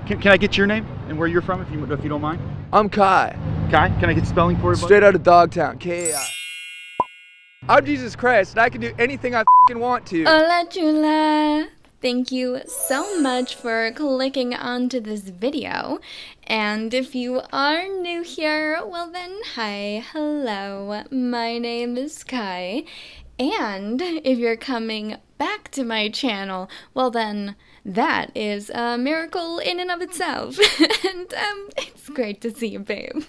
Can I get your name and where you're from, if you don't mind? I'm Kai. Kai, can I get spelling for you? Straight out of Dogtown, K-A-I. I'm Jesus Christ, and I can do anything I f***ing want to. Hola chula! Thank you so much for clicking onto this video. And if you are new here, well then, hi, hello, my name is Kai. And if you're coming back to my channel, well then, that is a miracle in and of itself. And it's great to see you, babe.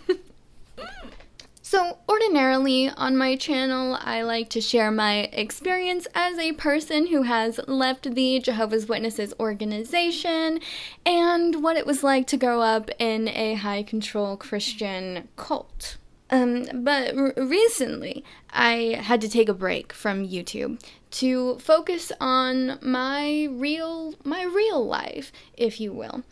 So ordinarily on my channel, I like to share my experience as a person who has left the Jehovah's Witnesses organization and what it was like to grow up in a high-control Christian cult. But recently, I had to take a break from YouTube to focus on my real life, if you will.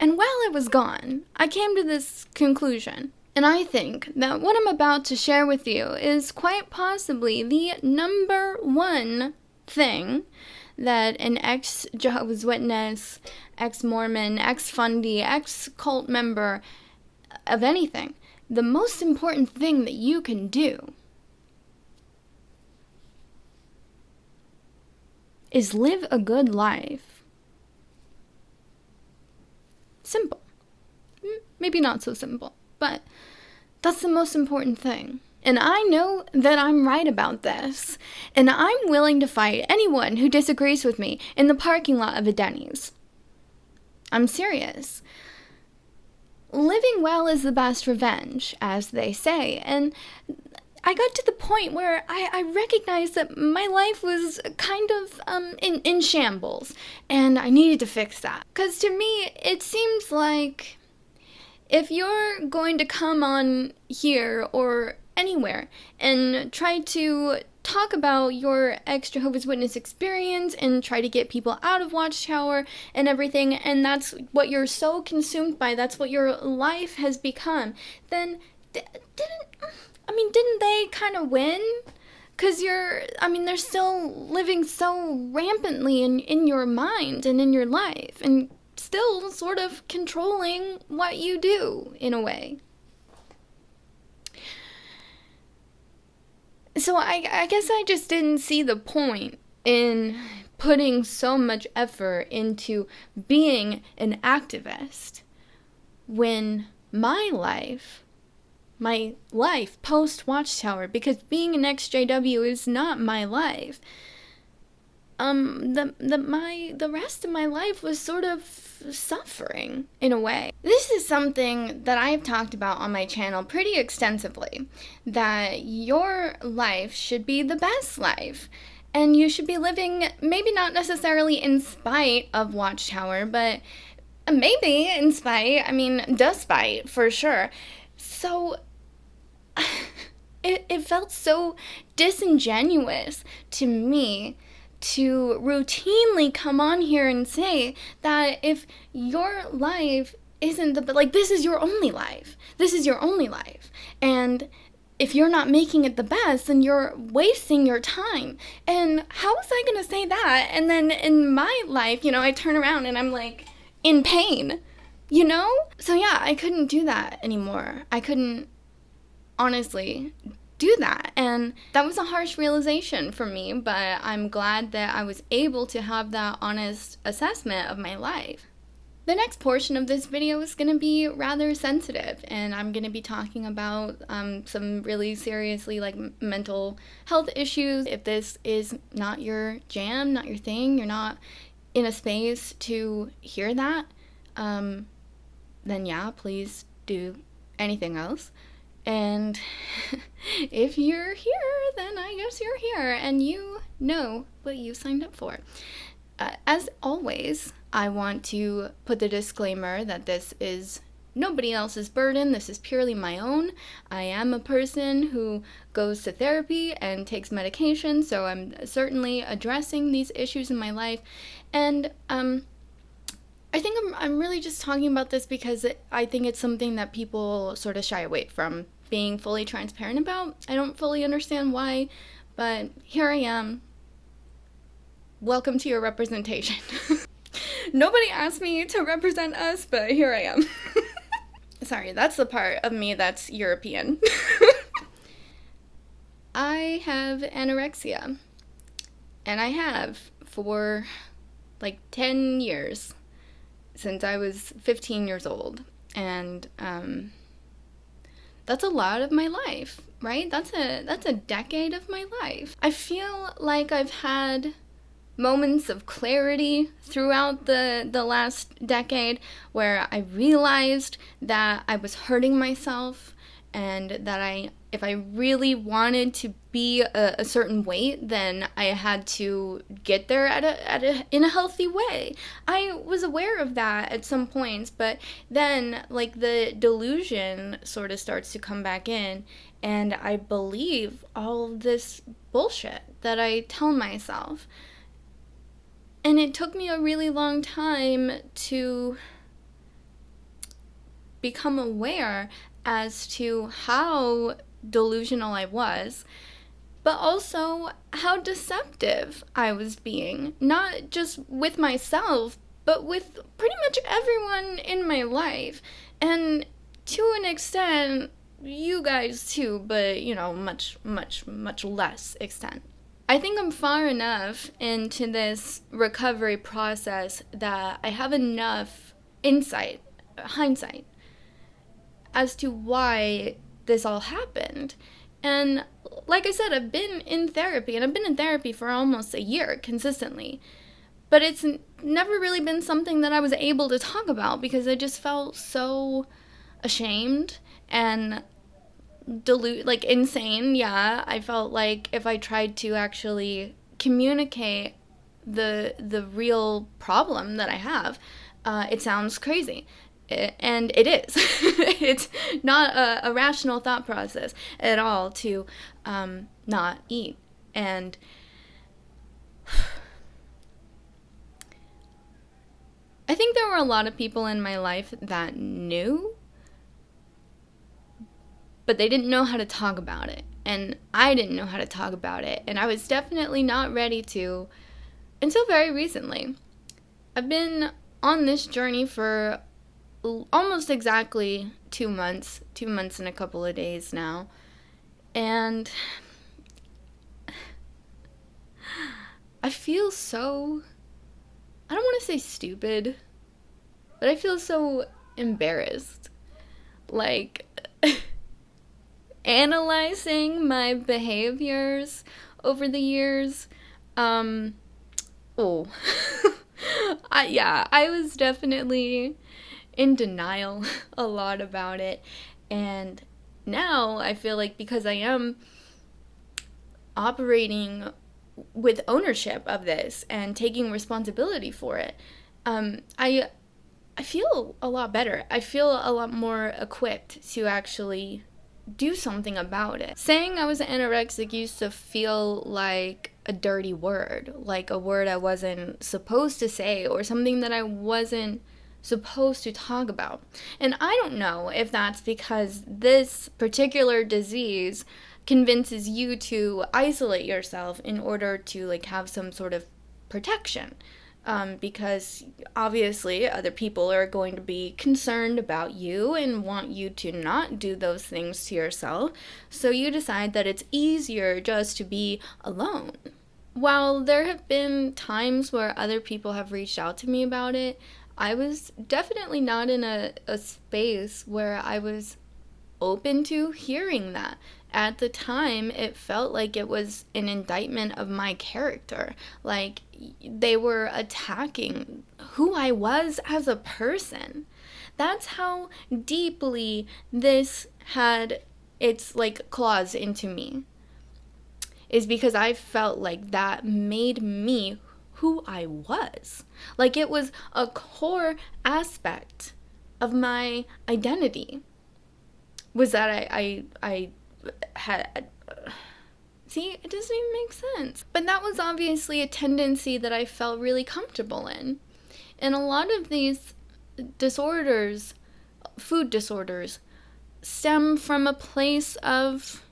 And while I was gone, I came to this conclusion. And I think that what I'm about to share with you is quite possibly the #1 thing that an ex-Jehovah's Witness, ex-Mormon, ex-Fundy, ex-cult member of anything, the most important thing that you can do is live a good life. Simple. Maybe not so simple, but that's the most important thing. And I know that I'm right about this, and I'm willing to fight anyone who disagrees with me in the parking lot of a Denny's. I'm serious. Living well is the best revenge, as they say, and I got to the point where I recognized that my life was kind of in shambles, and I needed to fix that. Because to me, it seems like if you're going to come on here or anywhere and try to talk about your ex-Jehovah's Witness experience and try to get people out of Watchtower and everything, and that's what you're so consumed by, that's what your life has become, then didn't they kind of win? Because they're still living so rampantly in your mind and in your life, and still sort of controlling what you do, in a way. So I guess I just didn't see the point in putting so much effort into being an activist when my life post-Watchtower, because being an ExJW is not my life, the rest of my life was sort of suffering, in a way. This is something that I've talked about on my channel pretty extensively, that your life should be the best life, and you should be living, maybe not necessarily in spite of Watchtower, but maybe in spite, despite, for sure. So it felt so disingenuous to me to routinely come on here and say that if your life isn't this is your only life. This is your only life. And if you're not making it the best, then you're wasting your time. And how was I going to say that? And then in my life, I turn around and I'm like in pain, So yeah, I couldn't do that anymore. I couldn't honestly do that, and that was a harsh realization for me, but I'm glad that I was able to have that honest assessment of my life. The next portion of this video is going to be rather sensitive, and I'm going to be talking about some really seriously mental health issues. If this is not your jam, not your thing, you're not in a space to hear that, then yeah, please do anything else. And if you're here, then I guess you're here, and you know what you signed up for. As always, I want to put the disclaimer that this is nobody else's burden. This is purely my own. I am a person who goes to therapy and takes medication, so I'm certainly addressing these issues in my life. And I think I'm really just talking about this because I think it's something that people sort of shy away from being fully transparent about. I don't fully understand why, but here I am. Welcome to your representation. Nobody asked me to represent us, but here I am. Sorry, that's the part of me that's European. I have anorexia, and I have for like 10 years, since I was 15 years old, and that's a lot of my life, right? That's a decade of my life. I feel like I've had moments of clarity throughout the last decade where I realized that I was hurting myself, and that if I really wanted to be a certain weight, then I had to get there in a healthy way. I was aware of that at some points, but then like the delusion sort of starts to come back in, and I believe all of this bullshit that I tell myself. And it took me a really long time to become aware as to how delusional I was, but also how deceptive I was being, not just with myself, but with pretty much everyone in my life, and to an extent, you guys too, but much, much, much less extent. I think I'm far enough into this recovery process that I have enough hindsight, as to why this all happened. And like I said, I've been in therapy, and I've been in therapy for almost a year consistently. But it's never really been something that I was able to talk about because I just felt so ashamed and insane. Yeah, I felt like if I tried to actually communicate the real problem that I have, it sounds crazy. And it is. It's not a rational thought process at all to not eat. And I think there were a lot of people in my life that knew, but they didn't know how to talk about it. And I didn't know how to talk about it. And I was definitely not ready to until very recently. I've been on this journey for almost exactly 2 months and a couple of days now, and I feel so, I don't want to say stupid, but I feel so embarrassed, like analyzing my behaviors over the years. I was definitely in denial a lot about it, and now I feel like because I am operating with ownership of this and taking responsibility for it, I feel a lot better. I feel a lot more equipped to actually do something about it. Saying I was anorexic used to feel like a dirty word, like a word I wasn't supposed to say, or something that I wasn't supposed to talk about. And I don't know if that's because this particular disease convinces you to isolate yourself in order to have some sort of protection, because obviously other people are going to be concerned about you and want you to not do those things to yourself, so you decide that it's easier just to be alone. While there have been times where other people have reached out to me about it, I was definitely not in a space where I was open to hearing that. At the time, it felt like it was an indictment of my character. Like, they were attacking who I was as a person. That's how deeply this had its, claws into me. Is because I felt like that made me who I was. Like, it was a core aspect of my identity. Was that I had... See, it doesn't even make sense. But that was obviously a tendency that I felt really comfortable in. And a lot of these disorders, food disorders, stem from a place of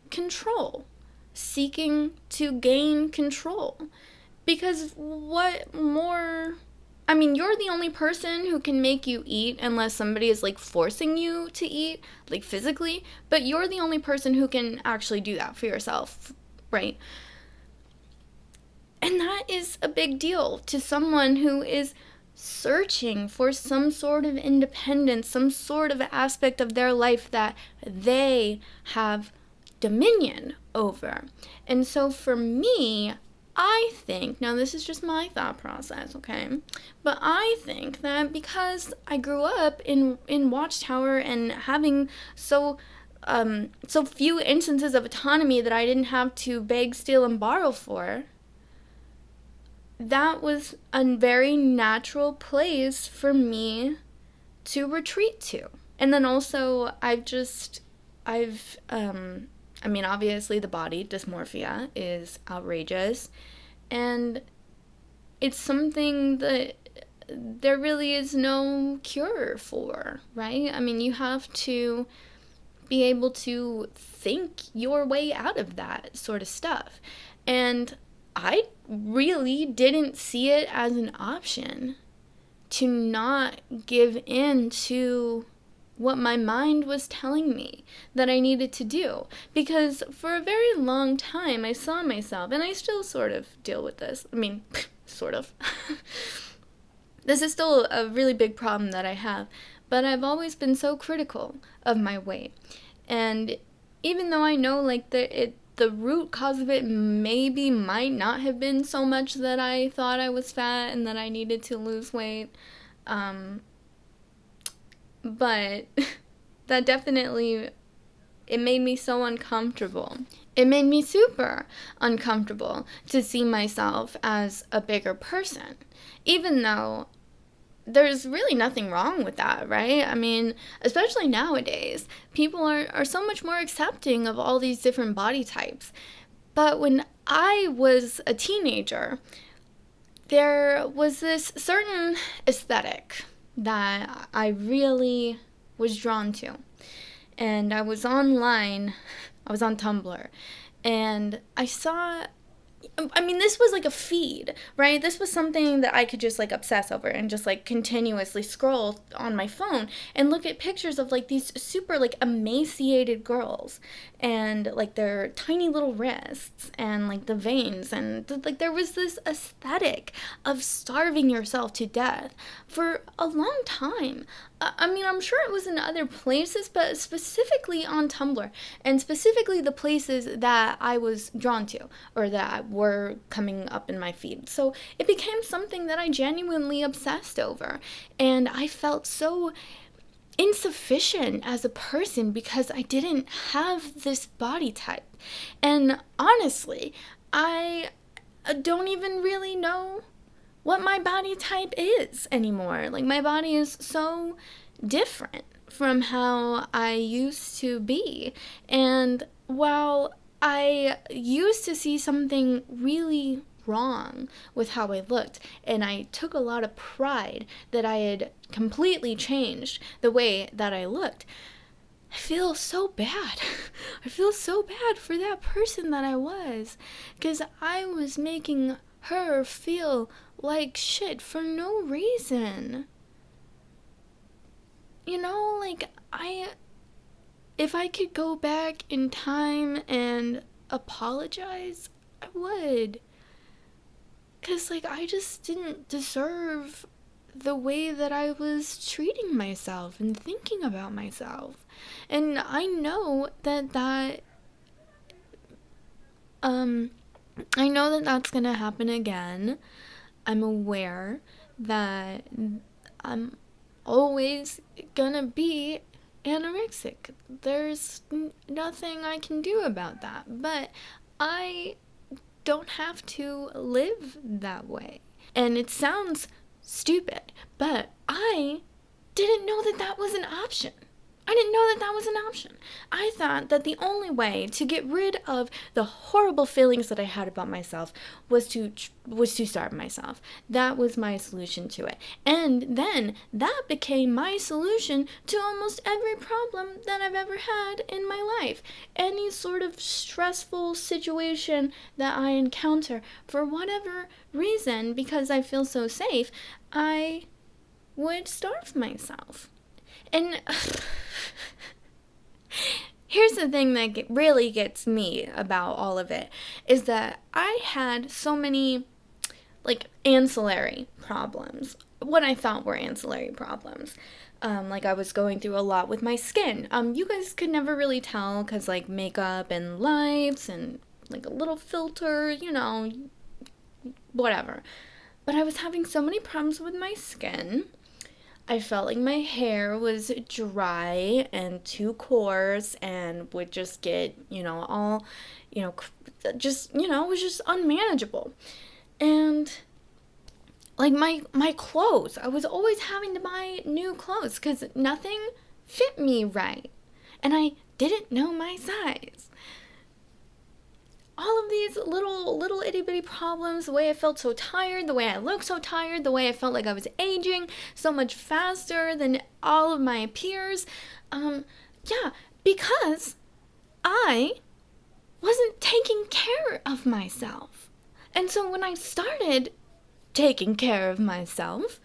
control. Seeking to gain control. Because what more I mean, you're the only person who can make you eat unless somebody is like forcing you to eat, like physically, but you're the only person who can actually do that for yourself, right? And that is a big deal to someone who is searching for some sort of independence, some sort of aspect of their life that they have dominion over. And so for me, I think, now this is just my thought process, okay? But I think that because I grew up in Watchtower and having so few instances of autonomy that I didn't have to beg, steal, and borrow for, that was a very natural place for me to retreat to. And then also, I mean, obviously the body dysmorphia is outrageous, and it's something that there really is no cure for, right? I mean, you have to be able to think your way out of that sort of stuff. And I really didn't see it as an option to not give in to what my mind was telling me that I needed to do. Because for a very long time, I saw myself, and I still sort of deal with this. I mean, sort of. This is still a really big problem that I have, but I've always been so critical of my weight. And even though I know, like, the root cause of it might not have been so much that I thought I was fat and that I needed to lose weight, but that definitely, it made me so uncomfortable. It made me super uncomfortable to see myself as a bigger person, even though there's really nothing wrong with that, right? I mean, especially nowadays, people are so much more accepting of all these different body types. But when I was a teenager, there was this certain aesthetic that I really was drawn to. And I was online, I was on Tumblr, and this was like a feed, right? This was something that I could just like obsess over and just like continuously scroll on my phone and look at pictures of like these super like emaciated girls and like their tiny little wrists and like the veins, and like there was this aesthetic of starving yourself to death for a long time. I mean, I'm sure it was in other places, but specifically on Tumblr, and specifically the places that I was drawn to or that were coming up in my feed. So it became something that I genuinely obsessed over, and I felt so insufficient as a person because I didn't have this body type. And honestly, I don't even really know what my body type is anymore. Like, my body is so different from how I used to be. And while I used to see something really wrong with how I looked, and I took a lot of pride that I had completely changed the way that I looked, I feel so bad. I feel so bad for that person that I was, because I was making her feel like shit for no reason. You know, like, if I could go back in time and apologize, I would. 'Cause, like, I just didn't deserve the way that I was treating myself and thinking about myself. And I know that that's gonna happen again. I'm aware that I'm always gonna be anorexic. There's nothing I can do about that. But I don't have to live that way. And it sounds stupid, but I didn't know that that was an option. I didn't know that that was an option. I thought that the only way to get rid of the horrible feelings that I had about myself was to starve myself. That was my solution to it. And then that became my solution to almost every problem that I've ever had in my life. Any sort of stressful situation that I encounter, for whatever reason, because I feel so safe, I would starve myself. And here's the thing that really gets me about all of it, is that I had so many, like, ancillary problems. What I thought were ancillary problems. Like, I was going through a lot with my skin. You guys could never really tell, because, like, makeup and lights and, like, a little filter, you know, whatever. But I was having so many problems with my skin. I felt like my hair was dry and too coarse and would just get, all, just, it was just unmanageable. And, like, my clothes, I was always having to buy new clothes because nothing fit me right. And I didn't know my size. All of these little itty-bitty problems, the way I felt so tired, the way I looked so tired, the way I felt like I was aging so much faster than all of my peers. Because I wasn't taking care of myself. And so when I started taking care of myself,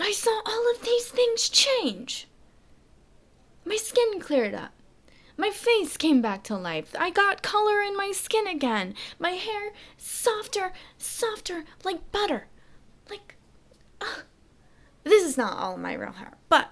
I saw all of these things change. My skin cleared up. My face came back to life. I got color in my skin again. My hair softer, like butter. This is not all of my real hair, but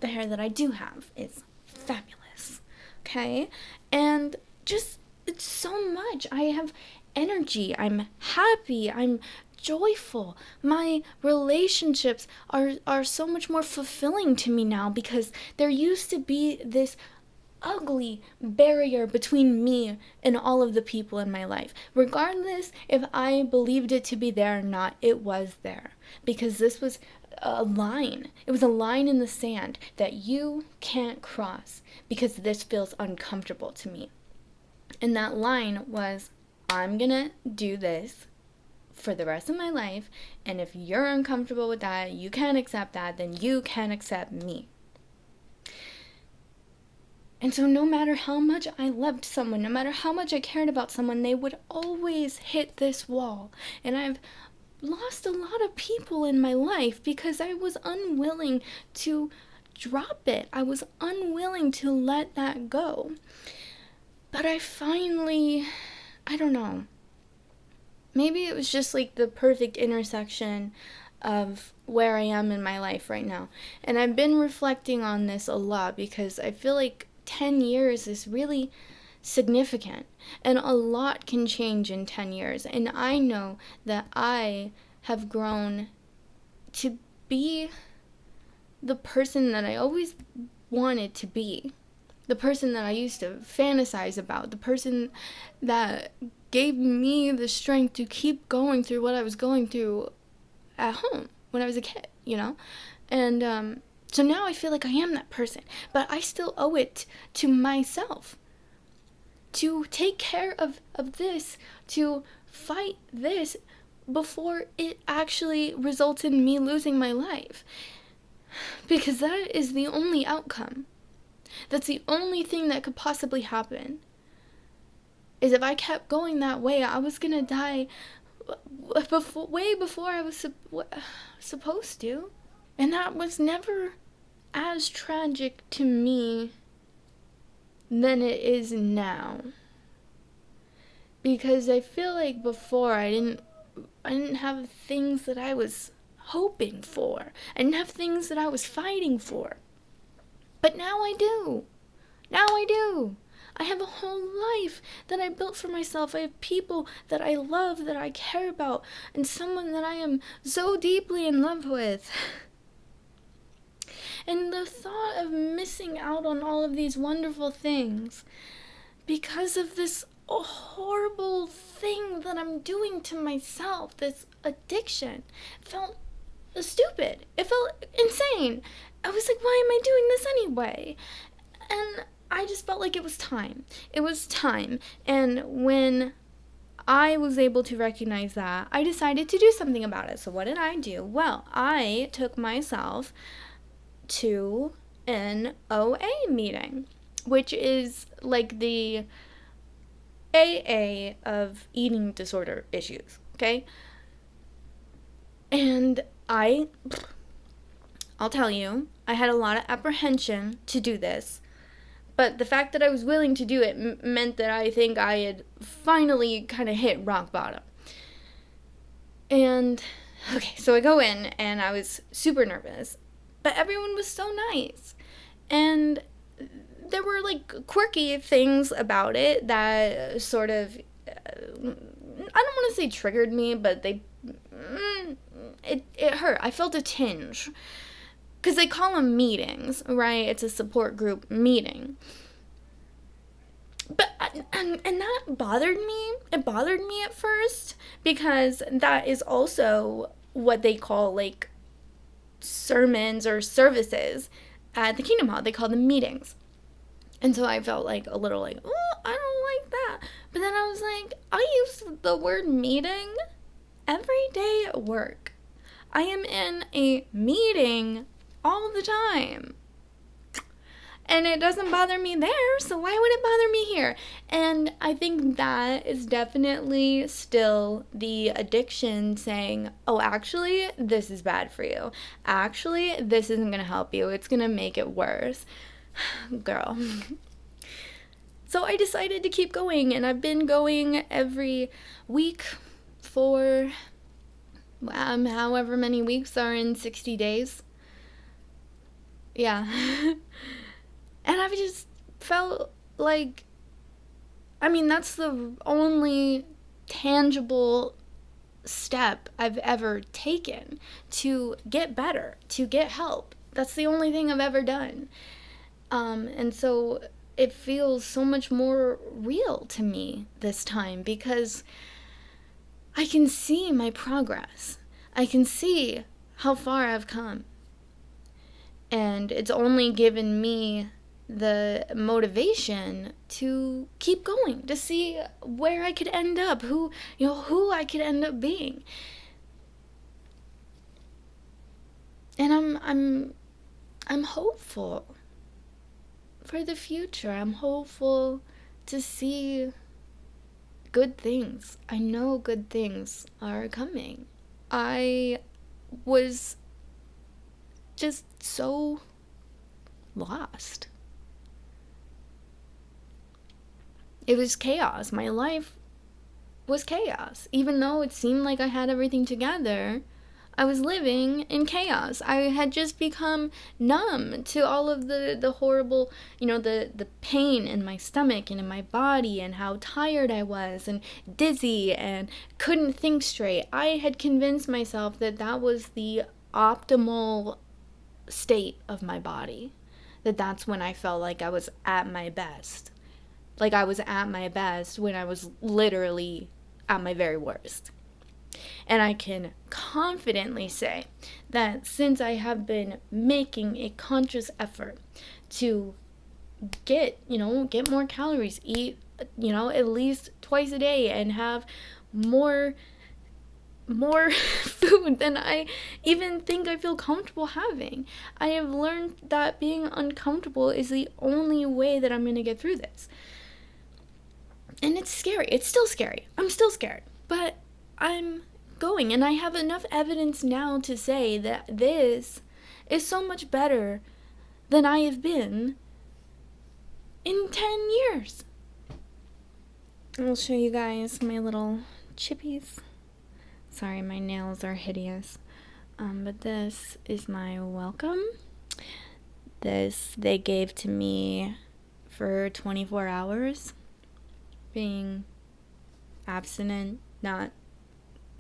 the hair that I do have is fabulous. Okay? And just, it's so much. I have energy. I'm happy. I'm joyful. My relationships are so much more fulfilling to me now, because there used to be this ugly barrier between me and all of the people in my life. Regardless if I believed it to be there or not, it was there. Because this was a line. It was a line in the sand that you can't cross, because this feels uncomfortable to me. And that line was, I'm gonna do this for the rest of my life, and if you're uncomfortable with that, you can't accept that, then you can't accept me. And so no matter how much I loved someone, no matter how much I cared about someone, they would always hit this wall. And I've lost a lot of people in my life because I was unwilling to drop it. I was unwilling to let that go. But I finally, I don't know, maybe it was just like the perfect intersection of where I am in my life right now. And I've been reflecting on this a lot, because I feel like 10 years is really significant, and a lot can change in 10 years. And I know that I have grown to be the person that I always wanted to be, the person that I used to fantasize about, the person that gave me the strength to keep going through what I was going through at home when I was a kid, And so now I feel like I am that person, but I still owe it to myself to take care of this, to fight this before it actually results in me losing my life. Because that is the only outcome. That's the only thing that could possibly happen. Is if I kept going that way, I was gonna die way before I was supposed to. And that was never as tragic to me than it is now. Because I feel like before I didn't have things that I was hoping for. I didn't have things that I was fighting for. But now I do. I have a whole life that I built for myself. I have people that I love, that I care about, and someone that I am so deeply in love with. And the thought of missing out on all of these wonderful things because of this horrible thing that I'm doing to myself, this addiction, felt stupid. It felt insane. I was like, why am I doing this anyway? And I just felt like it was time. It was time. And when I was able to recognize that, I decided to do something about it. So what did I do? Well, I took myself to an OA meeting, which is like the AA of eating disorder issues, okay? And I'll tell you, I had a lot of apprehension to do this, but the fact that I was willing to do it meant that I think I had finally kind of hit rock bottom. And, okay, so I go in, and I was super nervous, but everyone was so nice. And there were, like, quirky things about it that sort of, I don't want to say triggered me, but it hurt. I felt a tinge. Because they call them meetings, right? It's a support group meeting. But, and that bothered me. It bothered me at first, because that is also what they call, like, sermons or services at the Kingdom Hall. They call them meetings. And so I felt like a little like, oh, I don't like that. But then I was like, I use the word meeting every day at work. I am in a meeting all the time. And it doesn't bother me there, so why would it bother me here? And I think that is definitely still the addiction saying, oh, actually, this is bad for you. Actually, this isn't going to help you. It's going to make it worse. Girl. So I decided to keep going, and I've been going every week for however many weeks are in 60 days. Yeah. And I've just felt like, I mean, that's the only tangible step I've ever taken to get better, to get help. That's the only thing I've ever done. And so it feels so much more real to me this time, because I can see my progress. I can see how far I've come. And it's only given me the motivation to keep going, to see where I could end up, who I could end up being. And I'm hopeful for the future. I'm hopeful to see good things. I know good things are coming. I was just so lost. It was chaos. My life was chaos. Even though it seemed like I had everything together, I was living in chaos. I had just become numb to all of the horrible, the pain in my stomach and in my body, and how tired I was and dizzy and couldn't think straight. I had convinced myself that that was the optimal state of my body, that's when I felt like I was at my best. Like I was at my best when I was literally at my very worst. And I can confidently say that since I have been making a conscious effort to get more calories, eat, at least twice a day, and have more food than I even think I feel comfortable having. I have learned that being uncomfortable is the only way that I'm going to get through this. And it's scary. It's still scary. I'm still scared. But I'm going, and I have enough evidence now to say that this is so much better than I have been in 10 years. I'll show you guys my little chippies. Sorry, my nails are hideous. But this is my welcome. This they gave to me for 24 hours. Being abstinent, not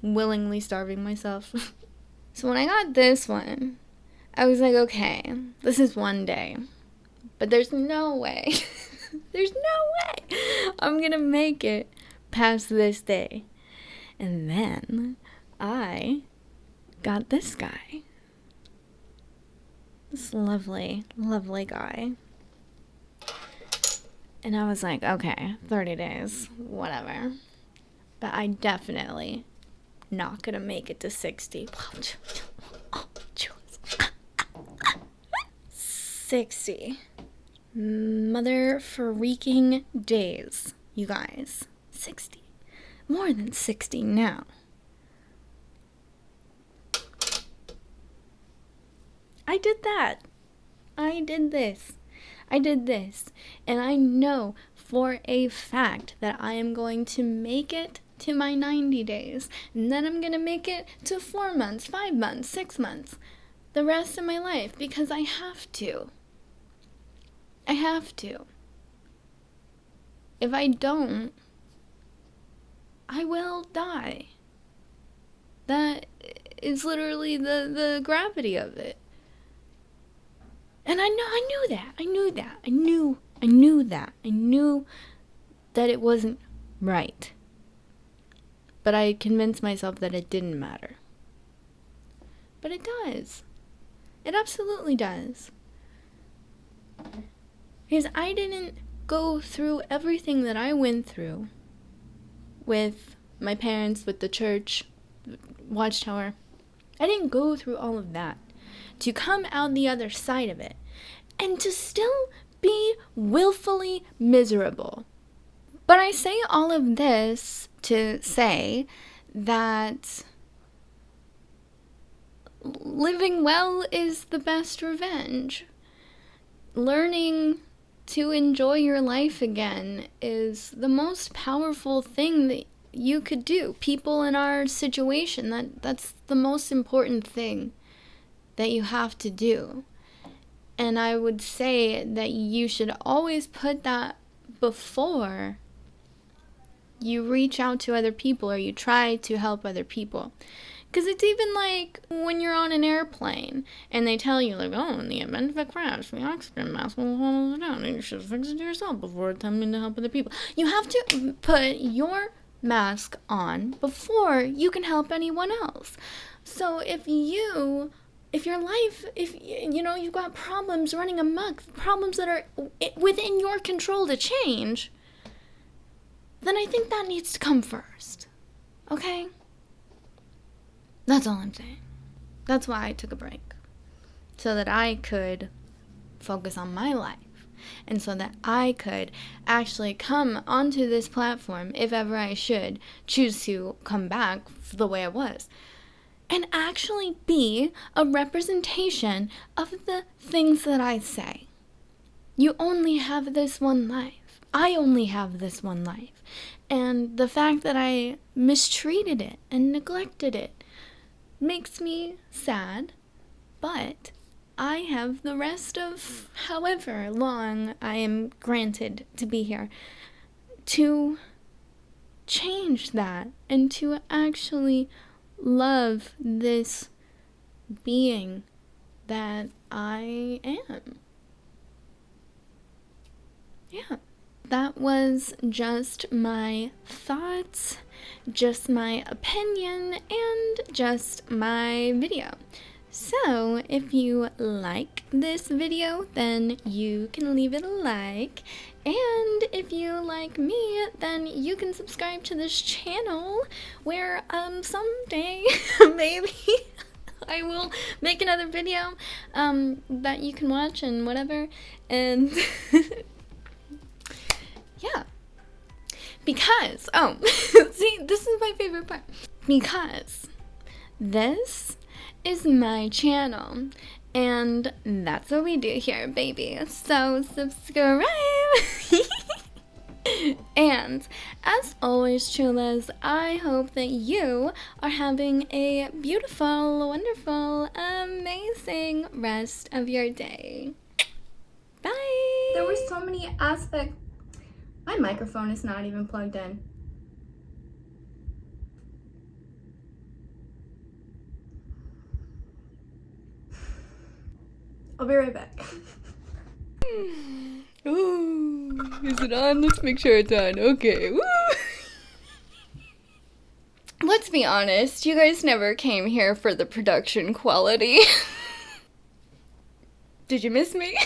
willingly starving myself. So when I got this one, I was like, okay, this is one day. But there's no way. There's no way I'm gonna make it past this day. And then I got this guy. This lovely, lovely guy. And I was like, okay, 30 days, whatever. But I definitely not gonna make it to 60. 60 mother freaking days, you guys. 60. More than 60 now. I did that. I did this. And I know for a fact that I am going to make it to my 90 days. And then I'm going to make it to 4 months, 5 months, 6 months. The rest of my life. Because I have to. I have to. If I don't, I will die. That is literally the gravity of it. And I knew that. I knew that it wasn't right. But I convinced myself that it didn't matter. But it does. It absolutely does. Because I didn't go through everything that I went through with my parents, with the church, Watchtower. I didn't go through all of that to come out the other side of it and to still be willfully miserable. But I say all of this to say that living well is the best revenge. Learning to enjoy your life again is the most powerful thing that you could do. People in our situation, that's the most important thing that you have to do. And I would say that you should always put that before you reach out to other people or you try to help other people. Because it's even like when you're on an airplane and they tell you, like, oh, in the event of a crash, the oxygen mask will fall down and you should fix it yourself before attempting to help other people. You have to put your mask on before you can help anyone else. So if your life, you've got problems running amok, problems that are within your control to change, then I think that needs to come first. Okay? That's all I'm saying. That's why I took a break. So that I could focus on my life. And so that I could actually come onto this platform, if ever I should choose to come back the way I was, and actually be a representation of the things that I say. You only have this one life. I only have this one life. And the fact that I mistreated it and neglected it makes me sad, but I have the rest of however long I am granted to be here to change that and to actually love this being that I am. Yeah. That was just my thoughts, just my opinion, and just my video. So, if you like this video, then you can leave it a like. And if you like me, then you can subscribe to this channel where someday maybe I will make another video that you can watch and whatever. And yeah. Because, see, this is my favorite part. Because this is my channel. And that's what we do here, baby. So, subscribe! And, as always, chulas, I hope that you are having a beautiful, wonderful, amazing rest of your day. Bye! There were so many aspects. My microphone is not even plugged in. I'll be right back. Ooh, is it on? Let's make sure it's on. Okay. Woo! Let's be honest, you guys never came here for the production quality. Did you miss me?